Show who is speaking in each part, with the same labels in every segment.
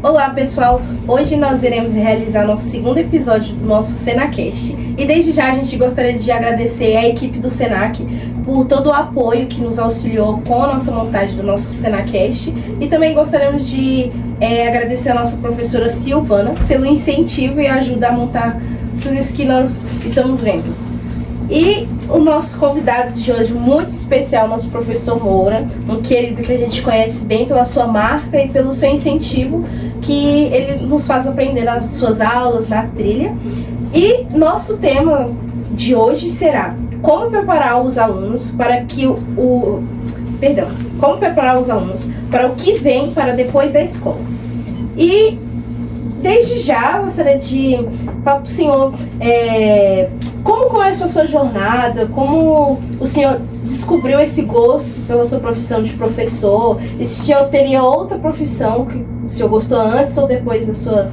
Speaker 1: Olá pessoal, hoje nós iremos realizar nosso segundo episódio do nosso Senacast e desde já a gente gostaria de agradecer à equipe do Senac por todo o apoio que nos auxiliou com a nossa montagem do nosso Senacast e também gostaríamos de agradecer a nossa professora Silvana pelo incentivo e ajuda a montar tudo isso que nós estamos vendo. E o nosso convidado de hoje, muito especial, nosso professor Moura, um querido que a gente conhece bem pela sua marca e pelo seu incentivo, que ele nos faz aprender nas suas aulas, na trilha. E nosso tema de hoje será como preparar os alunos para o que vem para depois da escola. E desde já gostaria de falar para o senhor como começou a sua jornada, como o senhor descobriu esse gosto pela sua profissão de professor, e se o senhor teria outra profissão que o senhor gostou antes ou depois da sua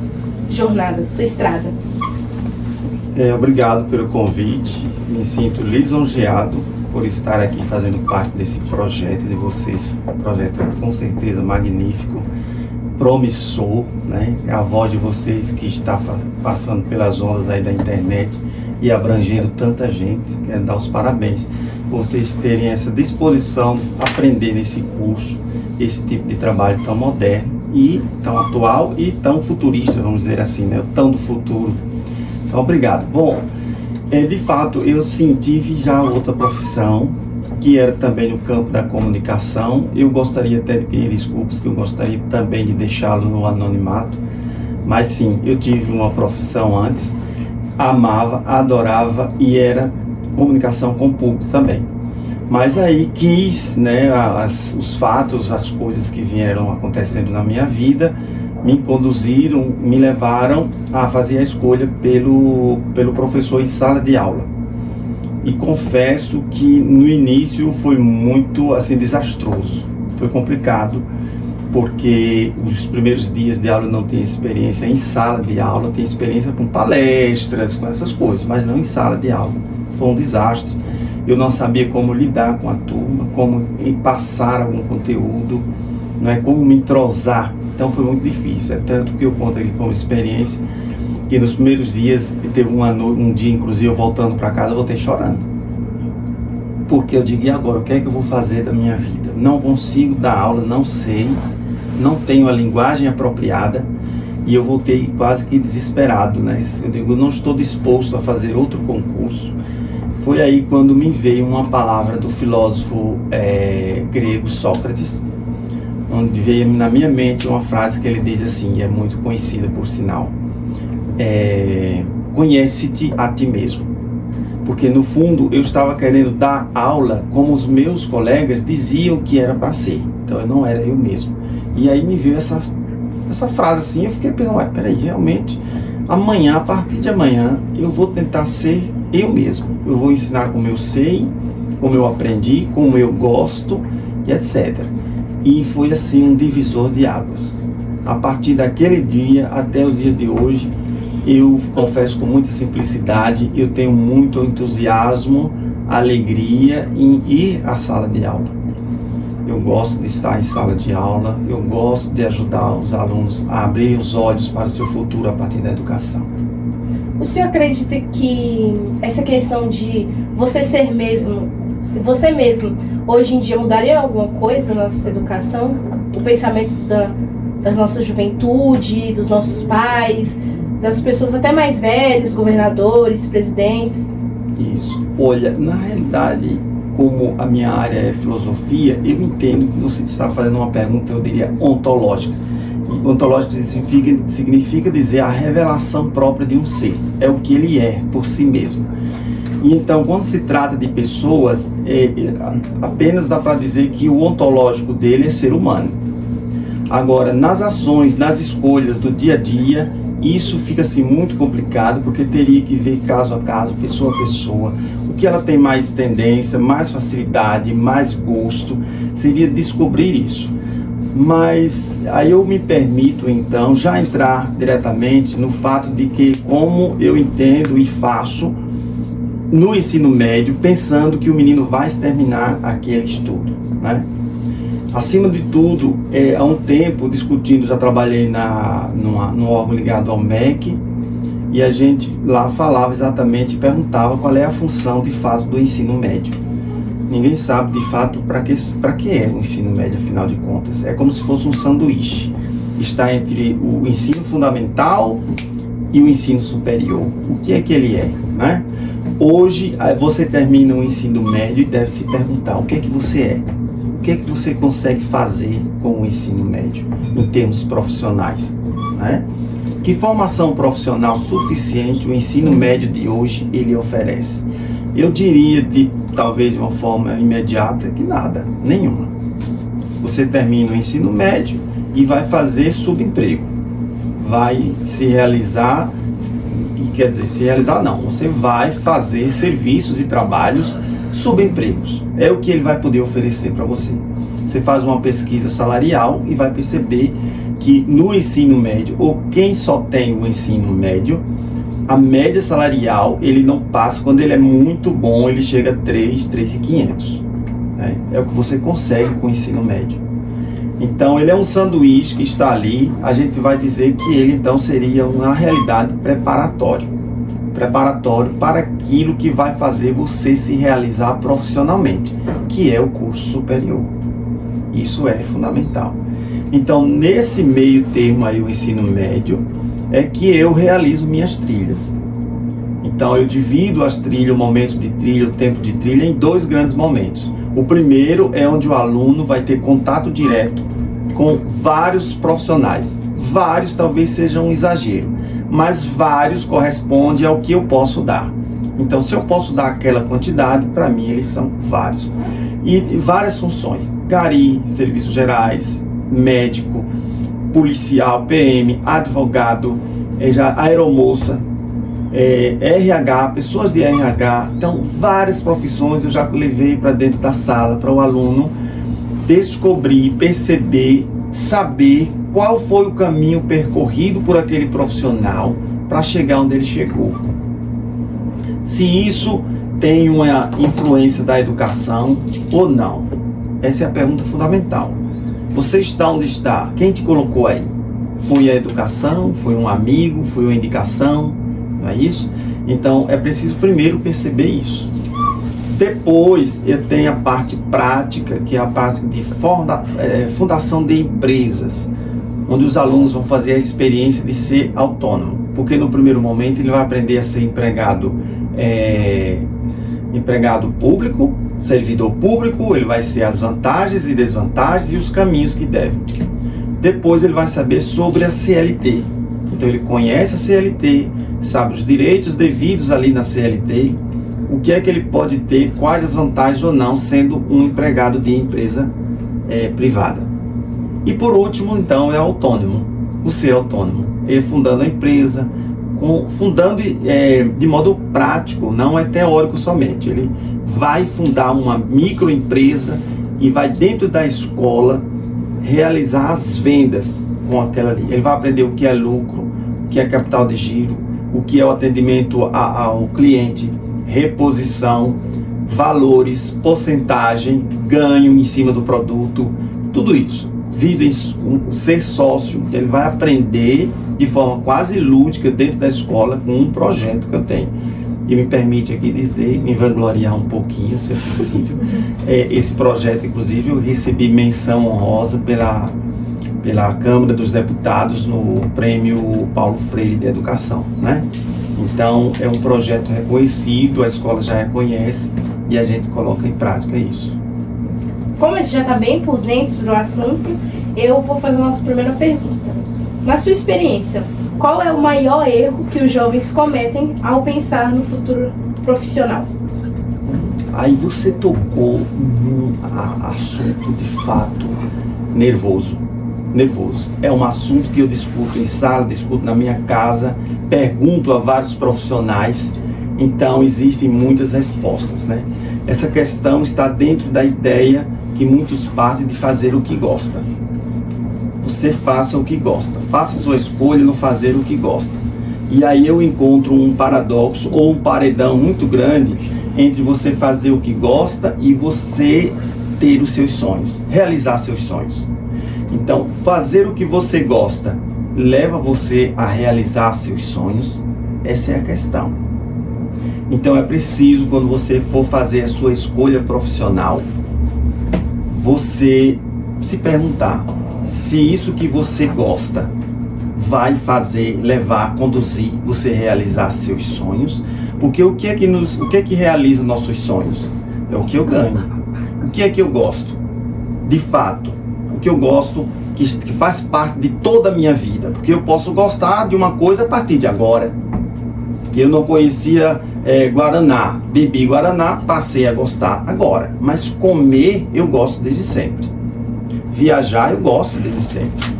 Speaker 1: jornada, sua estrada.
Speaker 2: Obrigado pelo convite, me sinto lisonjeado por estar aqui fazendo parte desse projeto de vocês, um projeto com certeza magnífico, promissor, né? A voz de vocês que está passando pelas ondas aí da internet e abrangendo tanta gente. Quero dar os parabéns por vocês terem essa disposição de aprender nesse curso, esse tipo de trabalho tão moderno e tão atual e tão futurista, vamos dizer assim, né? Tão do futuro. Então, obrigado. Bom, de fato, eu sim tive já outra profissão, que era também no campo da comunicação. Eu gostaria até de pedir desculpas, que eu gostaria também de deixá-lo no anonimato, mas sim, eu tive uma profissão antes, amava, adorava e era comunicação com o público também. Mas aí quis, né, os fatos, as coisas que vieram acontecendo na minha vida, me conduziram, me levaram a fazer a escolha pelo professor em sala de aula. E confesso que no início foi muito assim desastroso, foi complicado, porque os primeiros dias de aula eu não tinha experiência em sala de aula, tinha experiência com palestras, com essas coisas, mas não em sala de aula. Foi um desastre, eu não sabia como lidar com a turma, como passar algum conteúdo, não é, como me entrosar, então foi muito difícil, é tanto que eu conto aqui como experiência, que nos primeiros dias, teve um dia, inclusive, eu voltando para casa, eu voltei chorando. Porque eu digo, e agora, o que é que eu vou fazer da minha vida? Não consigo dar aula, não sei, não tenho a linguagem apropriada, e eu voltei quase que desesperado, né? Eu digo, não estou disposto a fazer outro concurso. Foi aí quando me veio uma palavra do filósofo grego Sócrates, onde veio na minha mente uma frase que ele diz assim, e é muito conhecida por sinal, conhece-te a ti mesmo. Porque no fundo eu estava querendo dar aula como os meus colegas diziam que era para ser, então eu não era eu mesmo. E aí me veio essa frase assim, eu fiquei pensando, peraí, realmente amanhã, a partir de amanhã eu vou tentar ser eu mesmo, eu vou ensinar como eu sei, como eu aprendi, como eu gosto e etc. E foi assim um divisor de águas. A partir daquele dia até o dia de hoje, eu confesso com muita simplicidade, eu tenho muito entusiasmo, alegria em ir à sala de aula. Eu gosto de estar em sala de aula, eu gosto de ajudar os alunos a abrir os olhos para o seu futuro a partir da educação.
Speaker 1: O senhor acredita que essa questão de você ser você mesmo, hoje em dia mudaria alguma coisa na nossa educação? O pensamento das nossas juventude, dos nossos pais, das pessoas até mais velhas, governadores, presidentes?
Speaker 2: Isso. Olha, na realidade, como a minha área é filosofia, eu entendo que você está fazendo uma pergunta, eu diria, ontológica. E ontológica significa dizer a revelação própria de um ser. É o que ele é por si mesmo. E então, quando se trata de pessoas, apenas dá para dizer que o ontológico dele é ser humano. Agora, nas ações, nas escolhas do dia a dia, isso fica assim muito complicado, porque teria que ver caso a caso, pessoa a pessoa, o que ela tem mais tendência, mais facilidade, mais gosto, seria descobrir isso. Mas aí eu me permito então já entrar diretamente no fato de que, como eu entendo e faço no ensino médio, pensando que o menino vai terminar aquele estudo, né? Acima de tudo, há um tempo discutindo, já trabalhei num órgão ligado ao MEC, e a gente lá falava exatamente, perguntava qual é a função de fato do ensino médio. Ninguém sabe de fato para que é o ensino médio, afinal de contas. É como se fosse um sanduíche. Está entre o ensino fundamental e o ensino superior. O que é que ele é, né? Hoje, você termina o ensino médio e deve se perguntar o que é que você é. O que é que você consegue fazer com o ensino médio, em termos profissionais, né? Que formação profissional suficiente o ensino médio de hoje ele oferece? Eu diria, talvez de uma forma imediata, que nada, nenhuma. Você termina o ensino médio e vai fazer subemprego. Vai se realizar, quer dizer, se realizar não, você vai fazer serviços e trabalhos subempregos. É o que ele vai poder oferecer para você. Você faz uma pesquisa salarial e vai perceber que no ensino médio, ou quem só tem o ensino médio, a média salarial, ele não passa, quando ele é muito bom, ele chega a 3.500, né? É o que você consegue com o ensino médio. Então, ele é um sanduíche que está ali, a gente vai dizer que ele, então, seria uma realidade preparatório para aquilo que vai fazer você se realizar profissionalmente, que é o curso superior. Isso é fundamental. Então, nesse meio termo aí, o ensino médio, é que eu realizo minhas trilhas. Então, eu divido as trilhas, o momento de trilha, o tempo de trilha, em dois grandes momentos. O primeiro é onde o aluno vai ter contato direto com vários profissionais. Vários talvez seja um exagero, mas vários corresponde ao que eu posso dar. Então, se eu posso dar aquela quantidade, para mim eles são vários. E várias funções: gari, serviços gerais, médico, policial, PM, advogado, aeromoça, RH, pessoas de RH. Então, várias profissões eu já levei para dentro da sala, para o aluno descobrir, perceber, saber qual foi o caminho percorrido por aquele profissional para chegar onde ele chegou. Se isso tem uma influência da educação ou não. Essa é a pergunta fundamental. Você está onde está? Quem te colocou aí? Foi a educação? Foi um amigo? Foi uma indicação? Não é isso? Então, é preciso primeiro perceber isso. Depois, eu tenho a parte prática, que é a parte de fundação de empresas, onde os alunos vão fazer a experiência de ser autônomo. Porque no primeiro momento ele vai aprender a ser empregado público, servidor público, ele vai ser as vantagens e desvantagens e os caminhos que deve. Depois ele vai saber sobre a CLT. Então ele conhece a CLT, sabe os direitos devidos ali na CLT, o que é que ele pode ter, quais as vantagens ou não, sendo um empregado de empresa privada. E por último, então, é autônomo, o ser autônomo. Ele fundando a empresa, fundando de modo prático, não é teórico somente. Ele vai fundar uma microempresa e vai dentro da escola realizar as vendas com aquela ali. Ele vai aprender o que é lucro, o que é capital de giro, o que é o atendimento ao cliente, reposição, valores, porcentagem, ganho em cima do produto, tudo isso. Ser sócio, ele vai aprender de forma quase lúdica dentro da escola com um projeto que eu tenho. E me permite aqui dizer, me vangloriar um pouquinho, se é possível. Esse projeto, inclusive, eu recebi menção honrosa pela Câmara dos Deputados no Prêmio Paulo Freire de Educação, né? Então, é um projeto reconhecido, a escola já reconhece e a gente coloca em prática isso.
Speaker 1: Como a gente já está bem por dentro do assunto, eu vou fazer a nossa primeira pergunta. Na sua experiência, qual é o maior erro que os jovens cometem ao pensar no futuro profissional?
Speaker 2: Aí você tocou num assunto de fato nervoso. É um assunto que eu discuto em sala, discuto na minha casa, pergunto a vários profissionais, então existem muitas respostas, né? Essa questão está dentro da ideia que muitos partem de fazer o que gosta. Você faça o que gosta, faça a sua escolha no fazer o que gosta. E aí eu encontro um paradoxo ou um paredão muito grande entre você fazer o que gosta e você ter os seus sonhos, realizar seus sonhos. Então, fazer o que você gosta leva você a realizar seus sonhos? Essa é a questão. Então, é preciso, quando você for fazer a sua escolha profissional, você se perguntar se isso que você gosta vai fazer, levar, conduzir você a realizar seus sonhos. Porque o que é que realiza nossos sonhos? É o que eu ganho. O que é que eu gosto? De fato, o que eu gosto, que faz parte de toda a minha vida. Porque eu posso gostar de uma coisa a partir de agora. Eu não conhecia Guaraná, bebi Guaraná, passei a gostar agora. Mas comer eu gosto desde sempre. Viajar eu gosto desde sempre.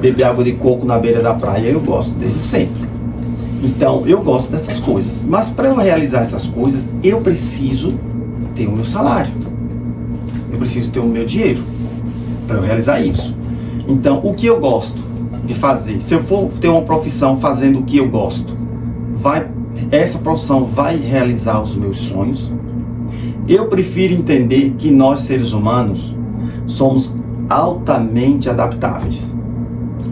Speaker 2: Beber água de coco na beira da praia eu gosto desde sempre. Então eu gosto dessas coisas. Mas para eu realizar essas coisas, eu preciso ter o meu salário. Eu preciso ter o meu dinheiro para eu realizar isso. Então, o que eu gosto de fazer? Se eu for ter uma profissão fazendo o que eu gosto, essa profissão vai realizar os meus sonhos? Eu prefiro entender que nós, seres humanos, somos altamente adaptáveis.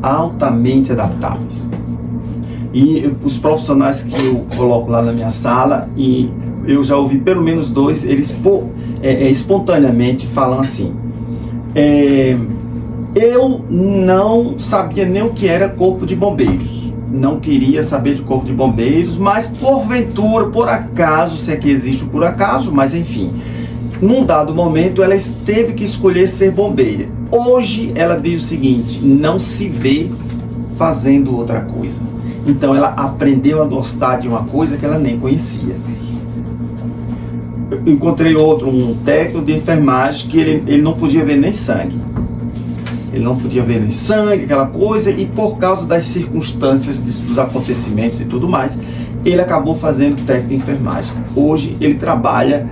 Speaker 2: Altamente adaptáveis. E os profissionais que eu coloco lá na minha sala, e eu já ouvi pelo menos 2, eles espontaneamente falam assim: eu não sabia nem o que era corpo de bombeiros, não queria saber de corpo de bombeiros, mas porventura, por acaso, se é que existe o por acaso, mas enfim, num dado momento ela teve que escolher ser bombeira. Hoje ela diz o seguinte: não se vê fazendo outra coisa. Então ela aprendeu a gostar de uma coisa que ela nem conhecia. Eu encontrei um técnico de enfermagem que ele não podia ver nem sangue. Ele não podia ver nem sangue, aquela coisa, e por causa das circunstâncias, dos acontecimentos e tudo mais, ele acabou fazendo técnico de enfermagem. Hoje ele trabalha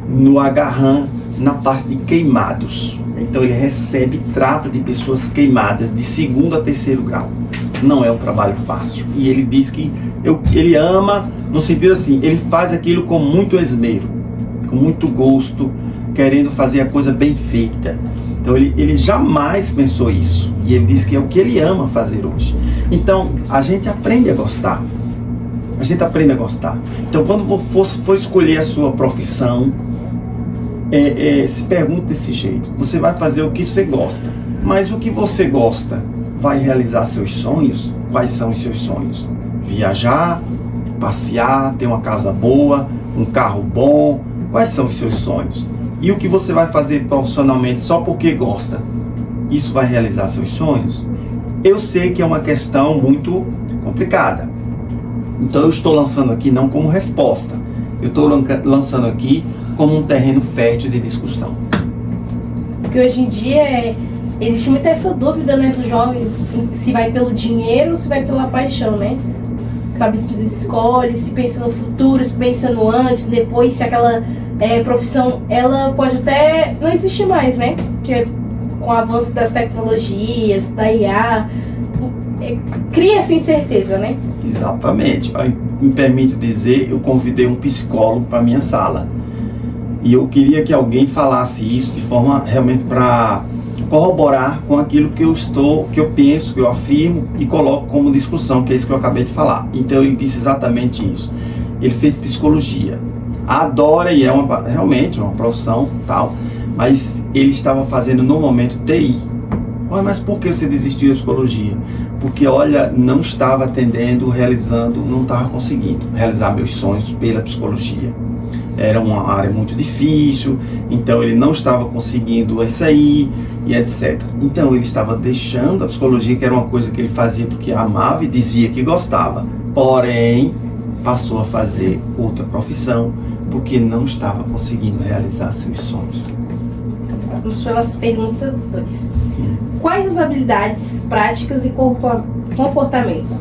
Speaker 2: no Agarram, na parte de queimados. Então ele recebe e trata de pessoas queimadas de 2º a 3º grau. Não é um trabalho fácil. E ele diz que ele ama, no sentido assim, ele faz aquilo com muito esmero, com muito gosto, querendo fazer a coisa bem feita. Então ele jamais pensou isso. E ele diz que é o que ele ama fazer hoje. Então a gente aprende a gostar. A gente aprende a gostar. Então quando for escolher a sua profissão, se pergunte desse jeito: você vai fazer o que você gosta, mas o que você gosta vai realizar seus sonhos? Quais são os seus sonhos? Viajar, passear, ter uma casa boa, um carro bom. Quais são os seus sonhos? E o que você vai fazer profissionalmente só porque gosta? Isso vai realizar seus sonhos? Eu sei que é uma questão muito complicada. Então eu estou lançando aqui não como resposta. Eu estou lançando aqui como um terreno fértil de discussão.
Speaker 1: Porque hoje em dia existe muita essa dúvida, né, dos jovens, se vai pelo dinheiro ou se vai pela paixão, né? Sabe, se escolhe, se pensa no futuro, se pensa no antes, depois, se aquela profissão, ela pode até não existir mais, né? Porque com o avanço das tecnologias, da IA, cria essa incerteza, né?
Speaker 2: Exatamente. Me permite dizer, eu convidei um psicólogo para minha sala. E eu queria que alguém falasse isso de forma realmente para corroborar com aquilo que eu penso, que eu afirmo e coloco como discussão, que é isso que eu acabei de falar. Então ele disse exatamente isso. Ele fez psicologia, adora e é realmente uma profissão tal, mas ele estava fazendo no momento TI. Mas por que você desistiu da psicologia? Porque, olha, não estava atendendo, realizando, não estava conseguindo realizar meus sonhos pela psicologia. Era uma área muito difícil, então ele não estava conseguindo sair e etc. Então ele estava deixando a psicologia, que era uma coisa que ele fazia porque amava e dizia que gostava. Porém, passou a fazer outra profissão porque não estava conseguindo realizar seus sonhos.
Speaker 1: Vamos para a nossa pergunta 2. Quais as habilidades, práticas e comportamentos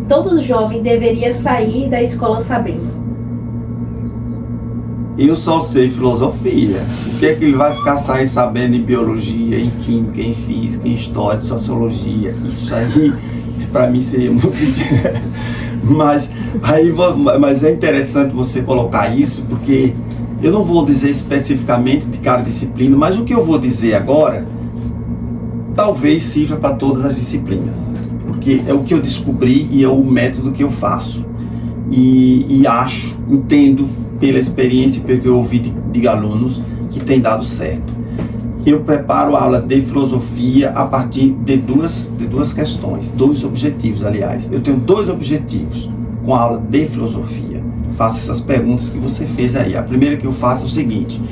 Speaker 1: todo jovem deveria sair da escola sabendo?
Speaker 2: Eu só sei filosofia. O que é que ele vai ficar sabendo em biologia, em química, em física, em história, em sociologia? Isso aí, para mim, seria muito difícil. Mas é interessante você colocar isso, porque eu não vou dizer especificamente de cada disciplina, mas o que eu vou dizer agora talvez sirva para todas as disciplinas, porque é o que eu descobri e é o método que eu faço. E acho, entendo pela experiência, pelo que eu ouvi de alunos, que tem dado certo. Eu preparo a aula de filosofia a partir de duas questões, 2 objetivos, aliás. Eu tenho 2 objetivos com a aula de filosofia. Faço essas perguntas que você fez aí. A primeira que eu faço é o seguinte: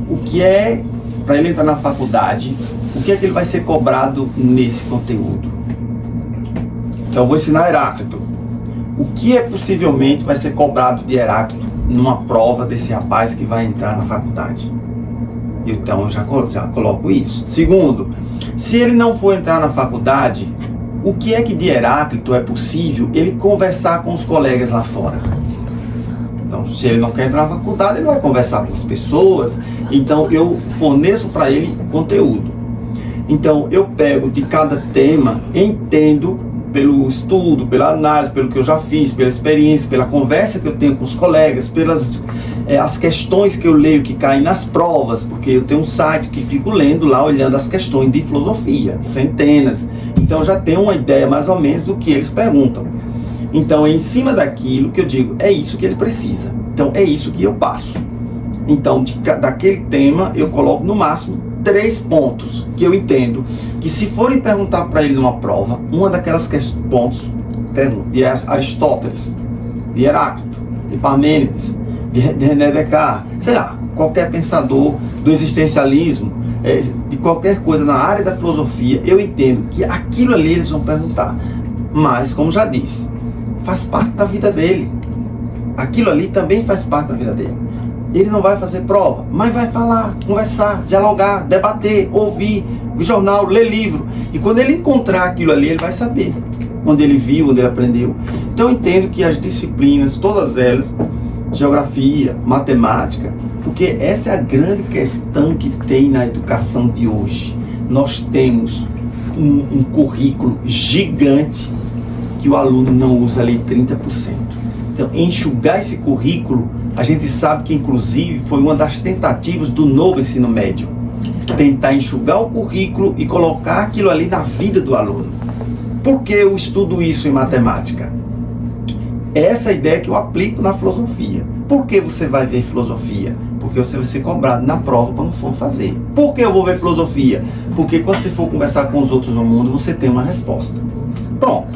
Speaker 2: o que é, para ele entrar na faculdade, o que é que ele vai ser cobrado nesse conteúdo? Então eu vou ensinar Heráclito. O que é possivelmente vai ser cobrado de Heráclito numa prova desse rapaz que vai entrar na faculdade? Então eu já coloco isso. Segundo, se ele não for entrar na faculdade, o que é que de Heráclito é possível ele conversar com os colegas lá fora? Então, se ele não quer entrar na faculdade, ele vai conversar com as pessoas. Então eu forneço para ele conteúdo. Então eu pego de cada tema, entendo pelo estudo, pela análise, pelo que eu já fiz, pela experiência, pela conversa que eu tenho com os colegas, pelas as questões que eu leio que caem nas provas, porque eu tenho um site que fico lendo lá, olhando as questões de filosofia, centenas. Então já tenho uma ideia mais ou menos do que eles perguntam. Então é em cima daquilo que eu digo, é isso que ele precisa. Então é isso que eu passo. Então daquele tema eu coloco no máximo 3 pontos que eu entendo que, se forem perguntar para ele numa prova, uma daquelas pontos de Aristóteles, de Heráclito, de Parmênides, de René Descartes, sei lá, qualquer pensador do existencialismo, de qualquer coisa na área da filosofia, eu entendo que aquilo ali eles vão perguntar. Mas, como já disse, faz parte da vida dele. Aquilo ali também faz parte da vida dele. Ele não vai fazer prova, mas vai falar, conversar, dialogar, debater, ouvir jornal, ler livro. E quando ele encontrar aquilo ali, ele vai saber onde ele viu, onde ele aprendeu. Então eu entendo que as disciplinas, todas elas, geografia, matemática, porque essa é a grande questão que tem na educação de hoje. Nós temos um currículo gigante que o aluno não usa ali 30%. Então, enxugar esse currículo, a gente sabe que, inclusive, foi uma das tentativas do novo ensino médio. Tentar enxugar o currículo e colocar aquilo ali na vida do aluno. Por que eu estudo isso em matemática? Essa é a ideia que eu aplico na filosofia. Por que você vai ver filosofia? Porque você vai ser cobrado na prova quando for fazer. Por que eu vou ver filosofia? Porque quando você for conversar com os outros no mundo, você tem uma resposta. Pronto,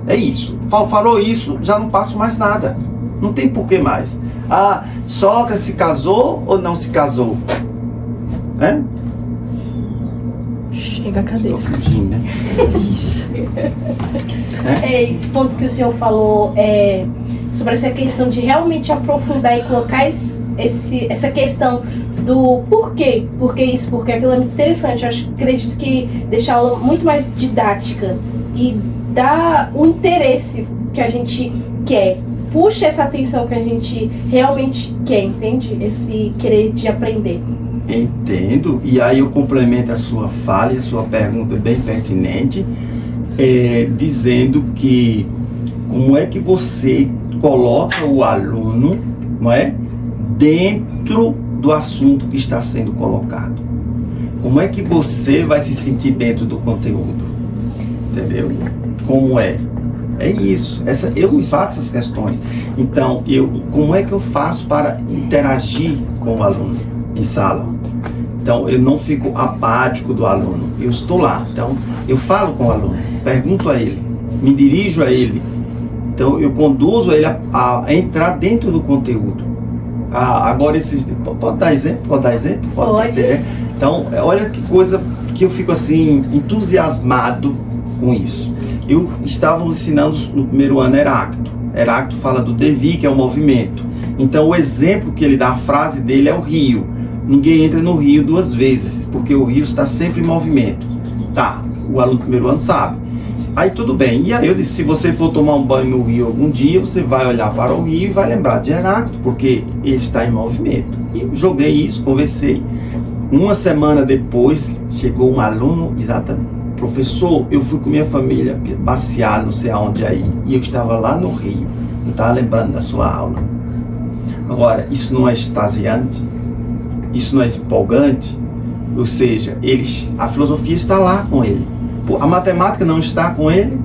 Speaker 2: é isso. Falou isso, já não passo mais nada. Não tem porquê mais. Ah, Sócrates se casou ou não se casou? É?
Speaker 1: Chega a cadeira.
Speaker 2: Estou fugindo, né?
Speaker 1: Isso. Esse ponto que o senhor falou sobre essa questão de realmente aprofundar e colocar essa questão do porquê. Por que isso? Porque aquilo é muito interessante. Eu acredito que deixa a aula muito mais didática e dá o interesse que a gente quer. Puxa essa atenção que a gente realmente quer, entende? Esse querer de aprender.
Speaker 2: Entendo, e aí eu complemento a sua fala e a sua pergunta bem pertinente, dizendo que como é que você coloca o aluno, não é, dentro do assunto que está sendo colocado. Como é que você vai se sentir dentro do conteúdo? Entendeu? Como é? É isso. Eu me faço essas questões. Então, como é que eu faço para interagir com o aluno em sala? Então, eu não fico apático do aluno. Eu estou lá. Então, eu falo com o aluno, pergunto a ele, me dirijo a ele. Então, eu conduzo ele a entrar dentro do conteúdo. Agora, pode dar exemplo? Pode ser. Então, olha que coisa que eu fico assim, entusiasmado com isso. Estávamos ensinando no primeiro ano Heráclito. Heráclito fala do devir, que é um movimento. Então, o exemplo que ele dá, a frase dele é o rio. Ninguém entra no rio 2 vezes, porque o rio está sempre em movimento. Tá, o aluno do primeiro ano sabe. Aí tudo bem. E aí eu disse, se você for tomar um banho no rio algum dia, você vai olhar para o rio e vai lembrar de Heráclito, porque ele está em movimento. E joguei isso, conversei. Uma semana depois, chegou um aluno, exatamente. Professor, eu fui com minha família passear, não sei aonde aí, e eu estava lá no Rio. Eu estava lembrando da sua aula. Agora, isso não é extasiante? Isso não é empolgante? Ou seja, a filosofia está lá com ele. A matemática não está com ele?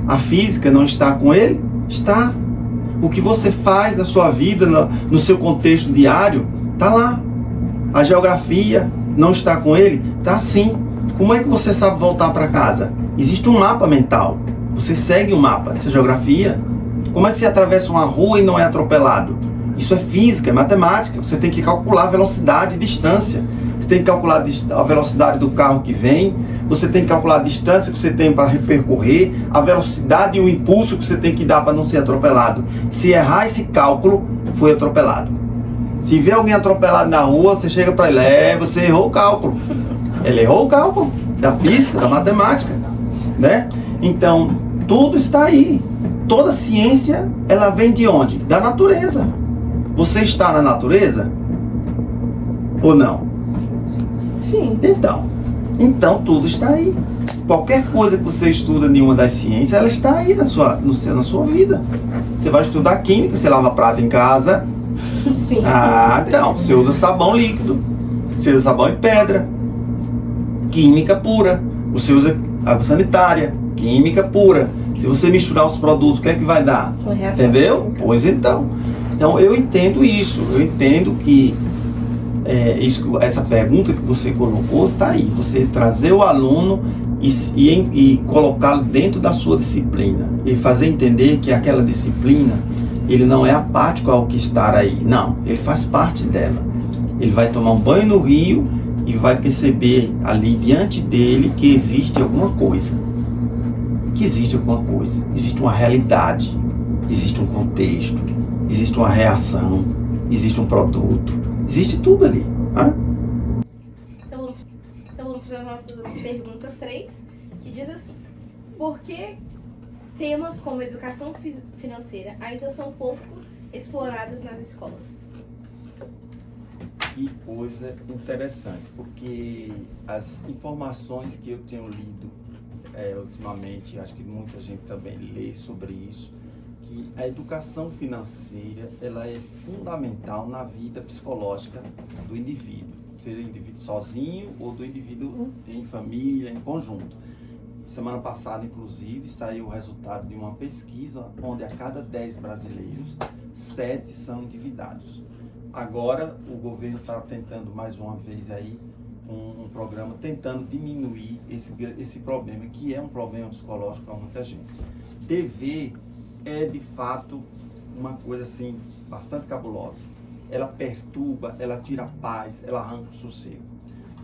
Speaker 2: A física não está com ele? Está. O que você faz na sua vida, no seu contexto diário, está lá. A geografia não está com ele? Está sim. Como é que você sabe voltar para casa? Existe um mapa mental. Você segue um mapa. Essa geografia. Como é que você atravessa uma rua e não é atropelado? Isso é física, é matemática. Você tem que calcular a velocidade e distância. Você tem que calcular a velocidade do carro que vem. Você tem que calcular a distância que você tem para percorrer, a velocidade e o impulso que você tem que dar para não ser atropelado. Se errar esse cálculo, foi atropelado. Se vê alguém atropelado na rua, você chega para ele, você errou o cálculo. Ele errou o cálculo da física, da matemática, né? Então, tudo está aí. Toda ciência, ela vem de onde? Da natureza. Você está na natureza? Ou não?
Speaker 1: Sim.
Speaker 2: Então tudo está aí. Qualquer coisa que você estuda em uma das ciências, ela está aí na sua vida. Você vai estudar química, você lava prata em casa.
Speaker 1: Sim.
Speaker 2: Então, você usa sabão líquido, você usa sabão em pedra, química pura. Você usa água sanitária, química pura. Se você misturar os produtos, o que é que vai dar? Entendeu? Química. Pois então. Então eu entendo isso. Eu entendo que essa pergunta que você colocou está aí. Você trazer o aluno e colocá-lo dentro da sua disciplina. E fazer entender que aquela disciplina, ele não é apático ao que estar aí. Não, ele faz parte dela. Ele vai tomar um banho no rio e vai perceber ali diante dele que existe alguma coisa. Existe uma realidade, existe um contexto, existe uma reação, existe um produto, existe tudo ali.
Speaker 1: Então vamos para a nossa pergunta 3, que diz assim: por que temas como educação financeira ainda são pouco explorados nas escolas?
Speaker 2: Que coisa interessante, porque as informações que eu tenho lido ultimamente, acho que muita gente também lê sobre isso, que a educação financeira, ela é fundamental na vida psicológica do indivíduo, seja indivíduo sozinho ou do indivíduo em família, em conjunto. Semana passada, inclusive, saiu o resultado de uma pesquisa onde a cada 10 brasileiros, 7 são endividados. Agora, o governo está tentando mais uma vez aí um programa tentando diminuir esse problema, que é um problema psicológico para muita gente. Dever é, de fato, uma coisa assim, bastante cabulosa. Ela perturba, ela tira a paz, ela arranca o sossego.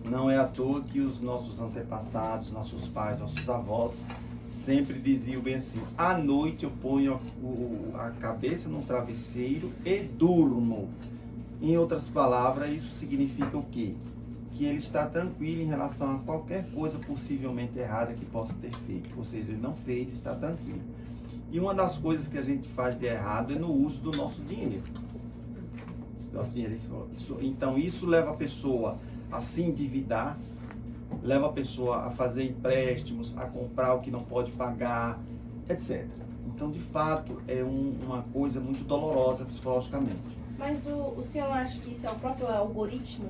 Speaker 2: Não é à toa que os nossos antepassados, nossos pais, nossos avós, sempre diziam bem assim: à noite eu ponho a cabeça no travesseiro e durmo. Em outras palavras, isso significa o quê? Que ele está tranquilo em relação a qualquer coisa possivelmente errada que possa ter feito. Ou seja, ele não fez, está tranquilo. E uma das coisas que a gente faz de errado é no uso do nosso dinheiro. Então isso leva a pessoa a se endividar, leva a pessoa a fazer empréstimos, a comprar o que não pode pagar, etc. Então, de fato, é uma coisa muito dolorosa psicologicamente.
Speaker 1: Mas o senhor acha que isso é o próprio algoritmo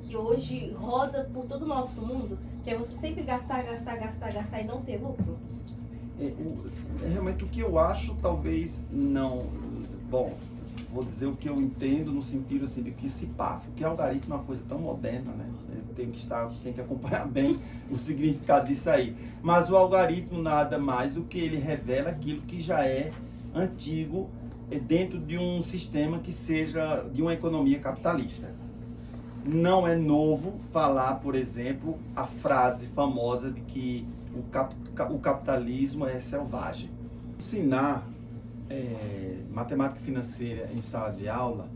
Speaker 1: que hoje roda por todo o nosso mundo, que é você sempre gastar e não ter lucro?
Speaker 2: Realmente o que eu acho, talvez não. Bom, vou dizer o que eu entendo no sentido assim do que se passa. Porque algoritmo é uma coisa tão moderna, né? Tem que acompanhar bem o significado disso aí. Mas o algoritmo nada mais do que ele revela aquilo que já é antigo dentro de um sistema que seja de uma economia capitalista. Não é novo falar, por exemplo, a frase famosa de que o capitalismo é selvagem. Ensinar matemática financeira em sala de aula,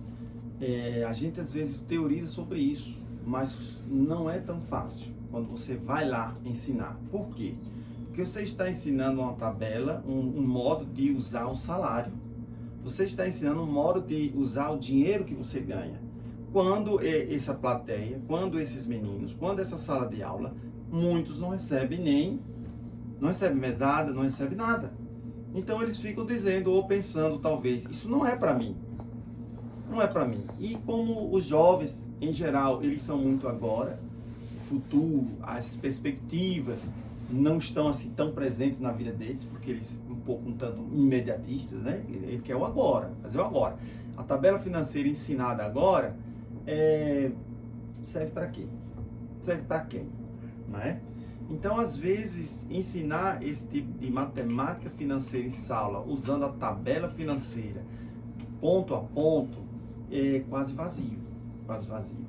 Speaker 2: a gente às vezes teoriza sobre isso, mas não é tão fácil quando você vai lá ensinar. Por quê? Porque você está ensinando uma tabela, um modo de usar o salário. Você está ensinando um modo de usar o dinheiro que você ganha. Quando essa plateia, quando esses meninos, quando essa sala de aula, muitos não recebem mesada, não recebem nada. Então eles ficam dizendo ou pensando, talvez, isso não é para mim. Não é para mim. E como os jovens em geral, eles são muito agora, o futuro, as perspectivas não estão assim tão presentes na vida deles, porque eles um tanto imediatistas, né? Ele quer o agora, fazer o agora. A tabela financeira ensinada agora serve para quê? Serve para quem? Não é? Então, às vezes, ensinar esse tipo de matemática financeira em sala, usando a tabela financeira, ponto a ponto, é quase vazio, quase vazio.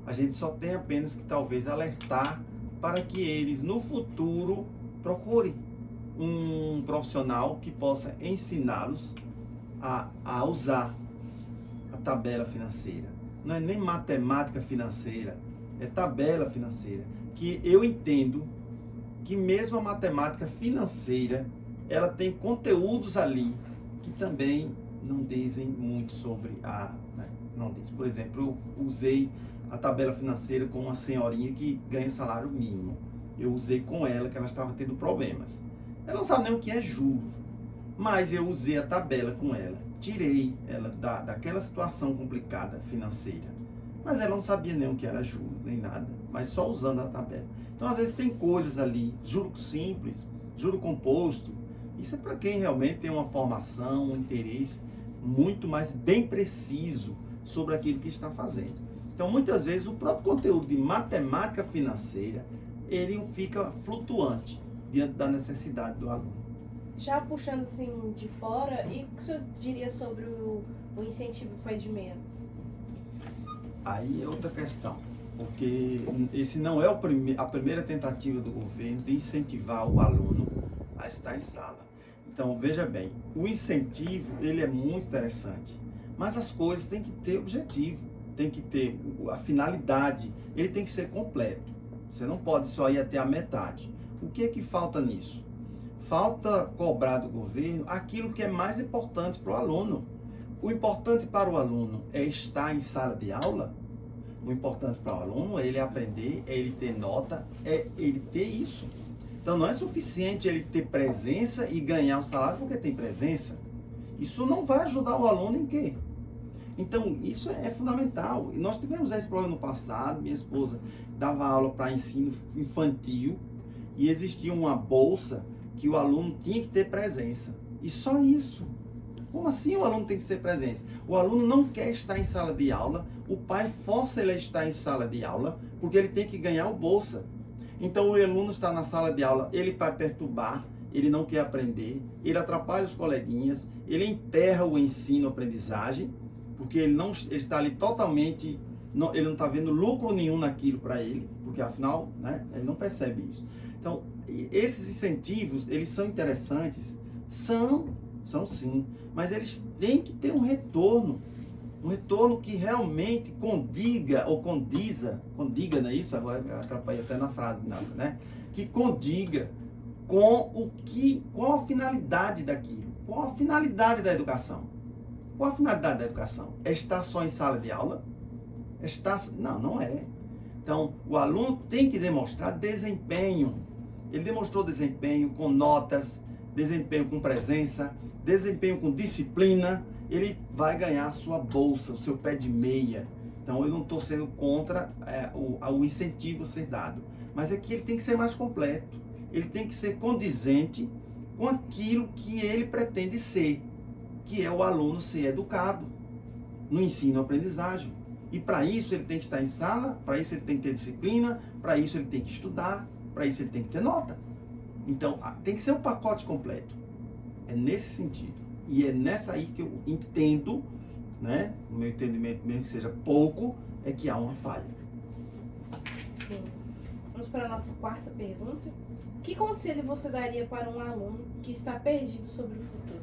Speaker 2: A gente só tem apenas que talvez alertar para que eles, no futuro, procurem um profissional que possa ensiná-los a usar a tabela financeira. Não é nem matemática financeira, é tabela financeira. Que eu entendo que mesmo a matemática financeira, ela tem conteúdos ali que também não dizem muito sobre não diz. Por exemplo, eu usei a tabela financeira com uma senhorinha que ganha salário mínimo. Eu usei com ela que ela estava tendo problemas. Ela não sabe nem o que é juro, mas eu usei a tabela com ela, tirei ela daquela situação complicada financeira. Mas ela não sabia nem o que era juro, nem nada, mas só usando a tabela. Então, às vezes, tem coisas ali, juro simples, juro composto. Isso é para quem realmente tem uma formação, um interesse muito mais bem preciso sobre aquilo que está fazendo. Então, muitas vezes, o próprio conteúdo de matemática financeira, ele fica flutuante diante da necessidade do aluno.
Speaker 1: Já puxando assim de fora, e o que o senhor diria sobre o incentivo com o Edmeia?
Speaker 2: Aí é outra questão, porque esse não é a primeira tentativa do governo de incentivar o aluno a estar em sala. Então, veja bem, o incentivo, ele é muito interessante, mas as coisas têm que ter objetivo, tem que ter a finalidade, ele tem que ser completo. Você não pode só ir até a metade. O que é que falta nisso? Falta cobrar do governo aquilo que é mais importante para o aluno. O importante para o aluno é estar em sala de aula. O importante para o aluno é ele aprender, é ele ter nota, é ele ter isso. Então não é suficiente ele ter presença e ganhar o salário porque tem presença. Isso não vai ajudar o aluno em quê? Então isso é fundamental. E nós tivemos esse problema no passado. Minha esposa dava aula para ensino infantil e existia uma bolsa que o aluno tinha que ter presença. E só isso. Como assim o aluno tem que ser presença? O aluno não quer estar em sala de aula, o pai força ele a estar em sala de aula, porque ele tem que ganhar o bolsa. Então o aluno está na sala de aula, ele vai perturbar, ele não quer aprender, ele atrapalha os coleguinhas, ele emperra o ensino-aprendizagem, porque ele está ali totalmente, ele não está vendo lucro nenhum naquilo para ele, porque afinal, né, ele não percebe isso. Então, esses incentivos, eles são interessantes, são sim, mas eles têm que ter um retorno que realmente condiga, não é isso? Agora eu atrapalhei até na frase, né? Que condiga com a finalidade daquilo, com a finalidade da educação. Qual a finalidade da educação? É estar só em sala de aula? Não é. Então, o aluno tem que demonstrar desempenho. Ele demonstrou desempenho com notas, desempenho com presença, desempenho com disciplina, ele vai ganhar a sua bolsa, o seu pé de meia. Então, eu não estou sendo contra o incentivo ser dado, mas é que ele tem que ser mais completo, ele tem que ser condizente com aquilo que ele pretende ser, que é o aluno ser educado no ensino-aprendizagem. E para isso ele tem que estar em sala, para isso ele tem que ter disciplina, para isso ele tem que estudar, para isso ele tem que ter nota. Então, tem que ser um pacote completo. É nesse sentido. E é nessa aí que eu entendo, né? O meu entendimento, mesmo que seja pouco, é que há uma falha.
Speaker 1: Sim. Vamos para a nossa quarta pergunta. Que conselho você daria para um aluno que está perdido sobre o futuro?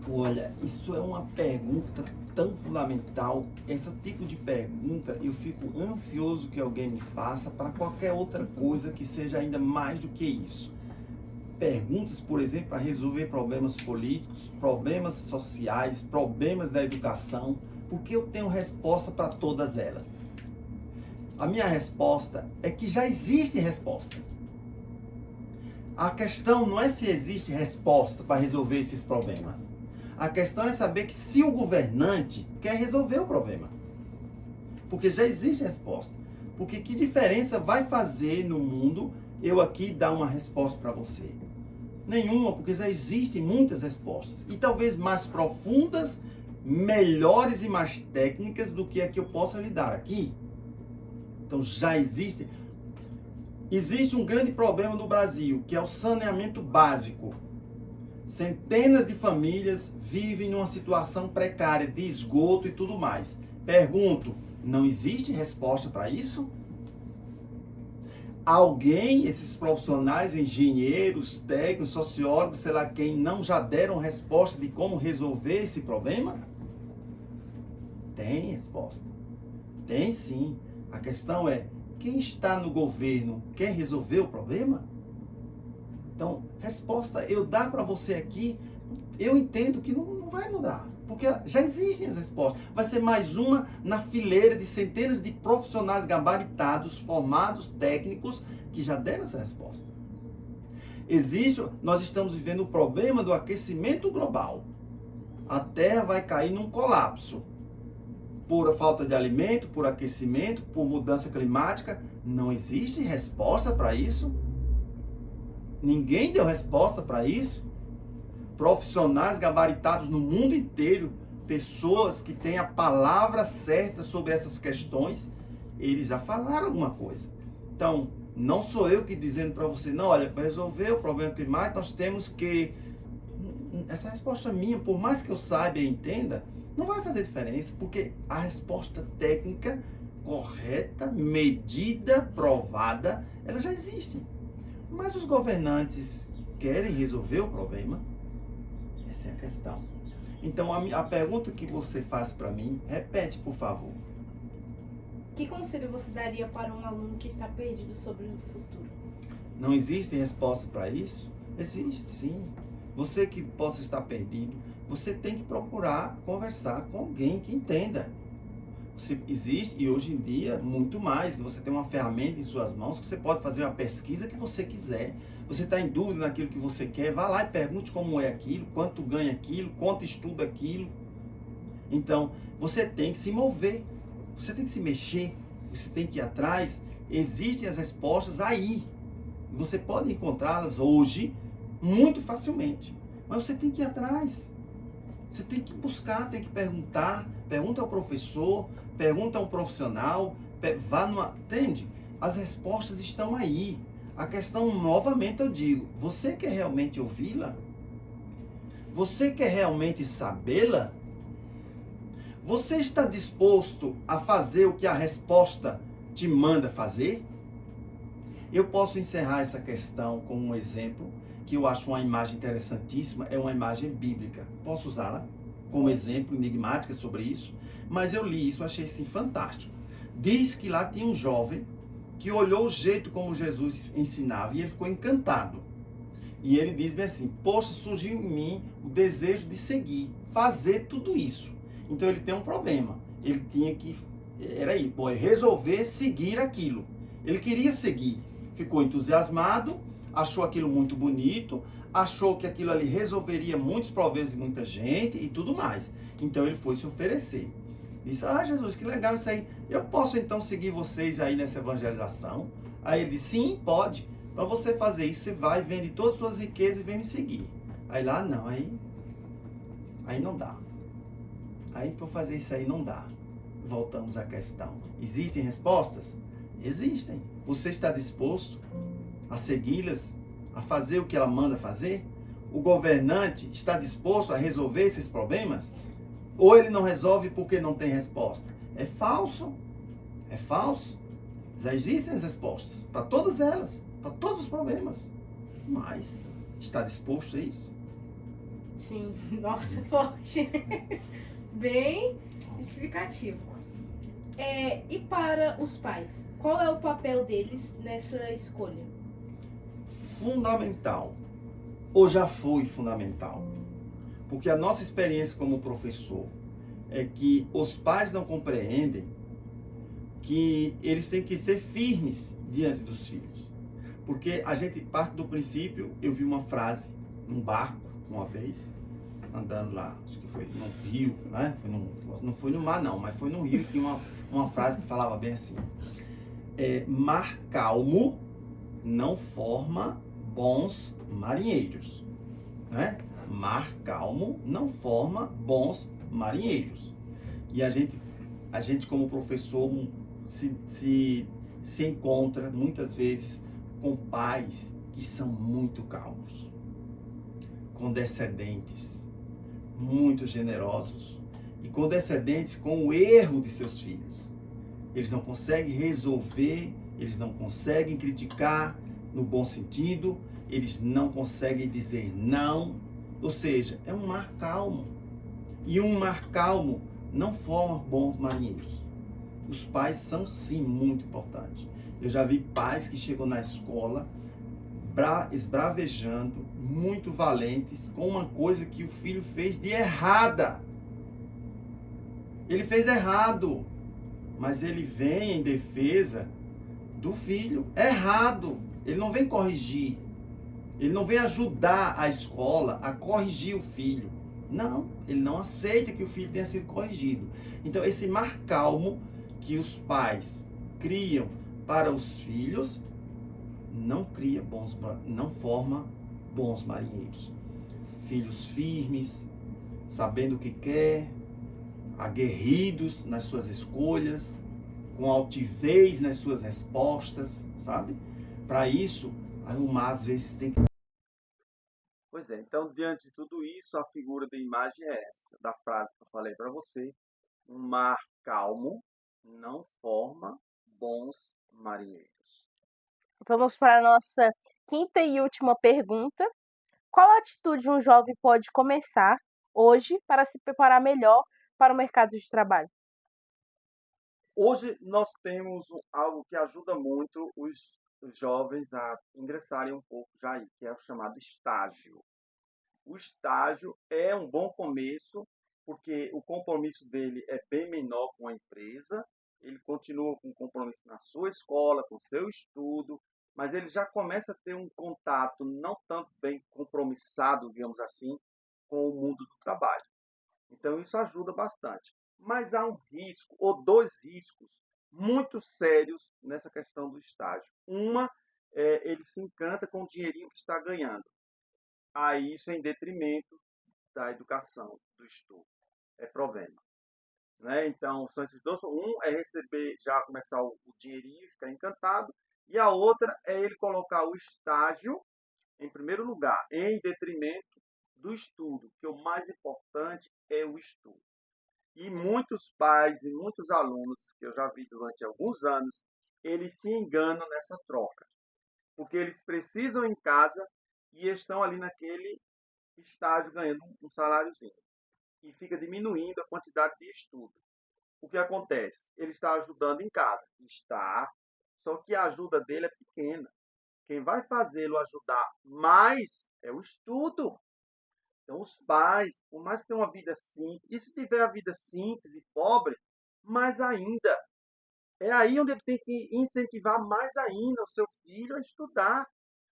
Speaker 2: Olha, isso é uma pergunta tão fundamental. Esse tipo de pergunta eu fico ansioso que alguém me faça para qualquer outra coisa que seja ainda mais do que isso. Perguntas, por exemplo, para resolver problemas políticos, problemas sociais, problemas da educação, porque eu tenho resposta para todas elas. A minha resposta é que já existe resposta. A questão não é se existe resposta para resolver esses problemas. A questão é saber que se o governante quer resolver o problema. Porque já existe resposta. Porque que diferença vai fazer no mundo eu aqui dar uma resposta para você? Nenhuma, porque já existem muitas respostas. E talvez mais profundas, melhores e mais técnicas do que a que eu possa lhe dar aqui. Então já existe. Existe um grande problema no Brasil, que é o saneamento básico. Centenas de famílias vivem numa situação precária de esgoto e tudo mais. Pergunto, não existe resposta para isso? Alguém, esses profissionais, engenheiros, técnicos, sociólogos, sei lá quem, não já deram resposta de como resolver esse problema? Tem resposta. Tem sim. A questão é, quem está no governo quer resolver o problema? Então, resposta eu dar para você aqui, eu entendo que não vai mudar. Porque já existem as respostas. Vai ser mais uma na fileira de centenas de profissionais gabaritados, formados, técnicos, que já deram essa resposta. Nós estamos vivendo o problema do aquecimento global. A Terra vai cair num colapso. Por falta de alimento, por aquecimento, por mudança climática. Não existe resposta para isso. Ninguém deu resposta para isso. Profissionais gabaritados no mundo inteiro, pessoas que têm a palavra certa sobre essas questões, eles já falaram alguma coisa. Então, não sou eu que dizendo para você, não, olha, para resolver o problema climático, nós temos que... Essa resposta minha, por mais que eu saiba e entenda, não vai fazer diferença, porque a resposta técnica, correta, medida, provada, ela já existe. Mas os governantes querem resolver o problema? Essa é a questão. Então, a pergunta que você faz para mim, repete, por favor.
Speaker 1: Que conselho você daria para um aluno que está perdido sobre o futuro?
Speaker 2: Não existe resposta para isso? Existe, sim. Você que possa estar perdido, você tem que procurar conversar com alguém que entenda. Existe, e hoje em dia, muito mais. Você tem uma ferramenta em suas mãos que você pode fazer uma pesquisa que você quiser. Você está em dúvida naquilo que você quer, vá lá e pergunte como é aquilo, quanto ganha aquilo, quanto estuda aquilo. Então, você tem que se mover, você tem que se mexer, você tem que ir atrás. Existem as respostas aí. Você pode encontrá-las hoje muito facilmente. Mas você tem que ir atrás. Você tem que buscar, tem que perguntar. Pergunta ao professor, pergunta a um profissional, vá numa... Entende? As respostas estão aí. A questão, novamente eu digo, você quer realmente ouvi-la? Você quer realmente sabê-la? Você está disposto a fazer o que a resposta te manda fazer? Eu posso encerrar essa questão com um exemplo, que eu acho uma imagem interessantíssima, é uma imagem bíblica. Posso usá-la como exemplo enigmática sobre isso? Mas eu li isso, achei assim fantástico. Diz que lá tinha um jovem que olhou o jeito como Jesus ensinava e ele ficou encantado. E ele diz bem assim, poxa, surgiu em mim o desejo de seguir, fazer tudo isso. Então ele tem um problema. Ele tinha que, resolver seguir aquilo. Ele queria seguir. Ficou entusiasmado, achou aquilo muito bonito, achou que aquilo ali resolveria muitos problemas de muita gente e tudo mais. Então ele foi se oferecer. Disse, Jesus, que legal isso aí. Eu posso então seguir vocês aí nessa evangelização? Aí ele disse, sim, pode. Para você fazer isso, você vai, vende todas as suas riquezas e vem me seguir. Aí lá, não, aí não dá. Aí para fazer isso aí não dá. Voltamos à questão. Existem respostas? Existem. Você está disposto a segui-las? A fazer o que ela manda fazer? O governante está disposto a resolver esses problemas? Ou ele não resolve porque não tem resposta? É falso. É falso. Já existem as respostas para todas elas, para todos os problemas. Mas está disposto a isso?
Speaker 1: Sim. Nossa, forte. Bem explicativo. E para os pais? Qual é o papel deles nessa escolha?
Speaker 2: Fundamental. Ou já foi fundamental. Porque a nossa experiência como professor é que os pais não compreendem que eles têm que ser firmes diante dos filhos. Porque a gente parte do princípio, eu vi uma frase num barco uma vez, andando lá, acho que foi no rio, né? Não foi no mar não, mas foi no rio, e tinha uma frase que falava bem assim, mar calmo não forma bons marinheiros, né? Mar calmo não forma bons marinheiros. E a gente como professor se encontra muitas vezes com pais que são muito calmos, condescendentes, muito generosos e condescendentes com o erro de seus filhos. Eles não conseguem resolver, eles não conseguem criticar no bom sentido, eles não conseguem dizer não, ou seja, é um mar calmo. E um mar calmo não forma bons marinheiros. Os pais são sim muito importantes. Eu já vi pais que chegam na escola esbravejando, muito valentes, com uma coisa que o filho fez de errada. Ele fez errado, mas ele vem em defesa do filho errado. Ele não vem corrigir. Ele não vem ajudar a escola a corrigir o filho. Não, ele não aceita que o filho tenha sido corrigido. Então, esse mar calmo que os pais criam para os filhos não forma bons marinheiros. Filhos firmes, sabendo o que quer, aguerridos nas suas escolhas, com altivez nas suas respostas, sabe? Para isso, o mar às vezes tem que... Pois é, então diante de tudo isso, a figura da imagem é essa, da frase que eu falei para você, um mar calmo não forma bons marinheiros.
Speaker 1: Vamos para a nossa quinta e última pergunta. Qual atitude um jovem pode começar hoje para se preparar melhor para o mercado de trabalho?
Speaker 2: Hoje nós temos algo que ajuda muito os jovens a ingressarem um pouco já aí, que é o chamado estágio. O estágio é um bom começo, porque o compromisso dele é bem menor com a empresa, ele continua com compromisso na sua escola, com o seu estudo, mas ele já começa a ter um contato não tanto bem compromissado, digamos assim, com o mundo do trabalho. Então isso ajuda bastante. Mas há um risco, ou dois riscos, muito sérios nessa questão do estágio. Uma, ele se encanta com o dinheirinho que está ganhando. Aí isso é em detrimento da educação, do estudo. É problema. Né? Então, são esses dois. Um é receber, já começar o dinheirinho, ficar encantado. E a outra é ele colocar o estágio em primeiro lugar, em detrimento do estudo, que o mais importante é o estudo. E muitos pais e muitos alunos, que eu já vi durante alguns anos, eles se enganam nessa troca. Porque eles precisam em casa e estão ali naquele estágio ganhando um saláriozinho. E fica diminuindo a quantidade de estudo. O que acontece? Ele está ajudando em casa. Está, só que a ajuda dele é pequena. Quem vai fazê-lo ajudar mais é o estudo. Então, os pais, por mais que tenham uma vida simples, e se tiver a vida simples e pobre, mais ainda. É aí onde ele tem que incentivar mais ainda o seu filho a estudar,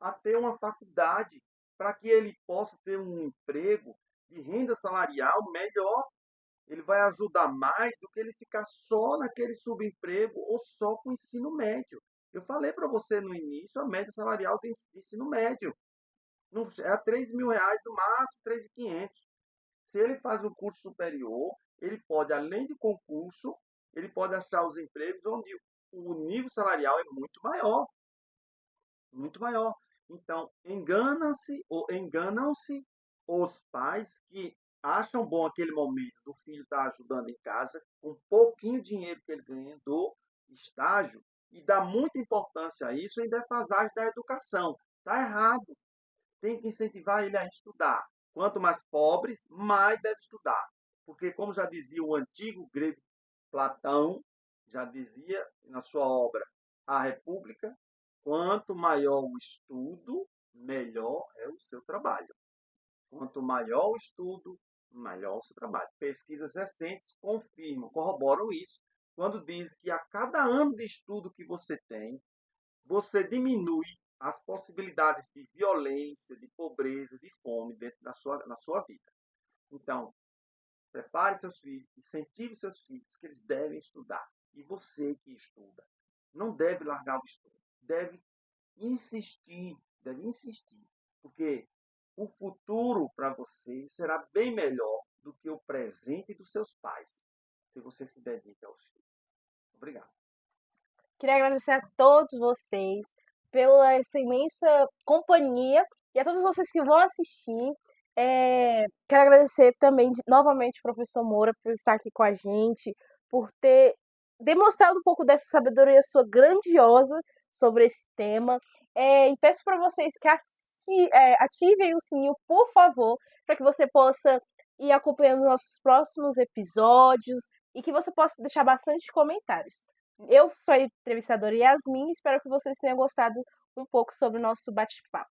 Speaker 2: a ter uma faculdade, para que ele possa ter um emprego de renda salarial melhor. Ele vai ajudar mais do que ele ficar só naquele subemprego ou só com o ensino médio. Eu falei para você no início, a média salarial de ensino médio é R$ 3.000 no máximo, 3.500. Se ele faz um curso superior, ele pode, além de concurso, ele pode achar os empregos onde o nível salarial é muito maior. Muito maior. Então, enganam-se os pais que acham bom aquele momento do filho estar ajudando em casa, com pouquinho dinheiro que ele ganha do estágio, e dá muita importância a isso em defasagem da educação. Está errado. Tem que incentivar ele a estudar. Quanto mais pobres, mais deve estudar. Porque, como já dizia o antigo grego Platão, já dizia na sua obra A República, quanto maior o estudo, melhor é o seu trabalho. Quanto maior o estudo, melhor o seu trabalho. Pesquisas recentes confirmam, corroboram isso, quando dizem que a cada ano de estudo que você tem, você diminui as possibilidades de violência, de pobreza, de fome dentro na sua vida.
Speaker 3: Então, prepare seus filhos, incentive seus filhos que eles devem estudar. E você que estuda, não deve largar o estudo, deve insistir, porque o futuro para você será bem melhor do que o presente dos seus pais, se você se dedica aos filhos. Obrigado.
Speaker 1: Queria agradecer a todos vocês pela essa imensa companhia e a todos vocês que vão assistir. Quero agradecer também novamente ao professor Moura por estar aqui com a gente, por ter demonstrado um pouco dessa sabedoria sua grandiosa sobre esse tema. E peço para vocês que ativem o sininho, por favor, para que você possa ir acompanhando nossos próximos episódios e que você possa deixar bastante comentários. Eu sou a entrevistadora Yasmin e espero que vocês tenham gostado um pouco sobre o nosso bate-papo.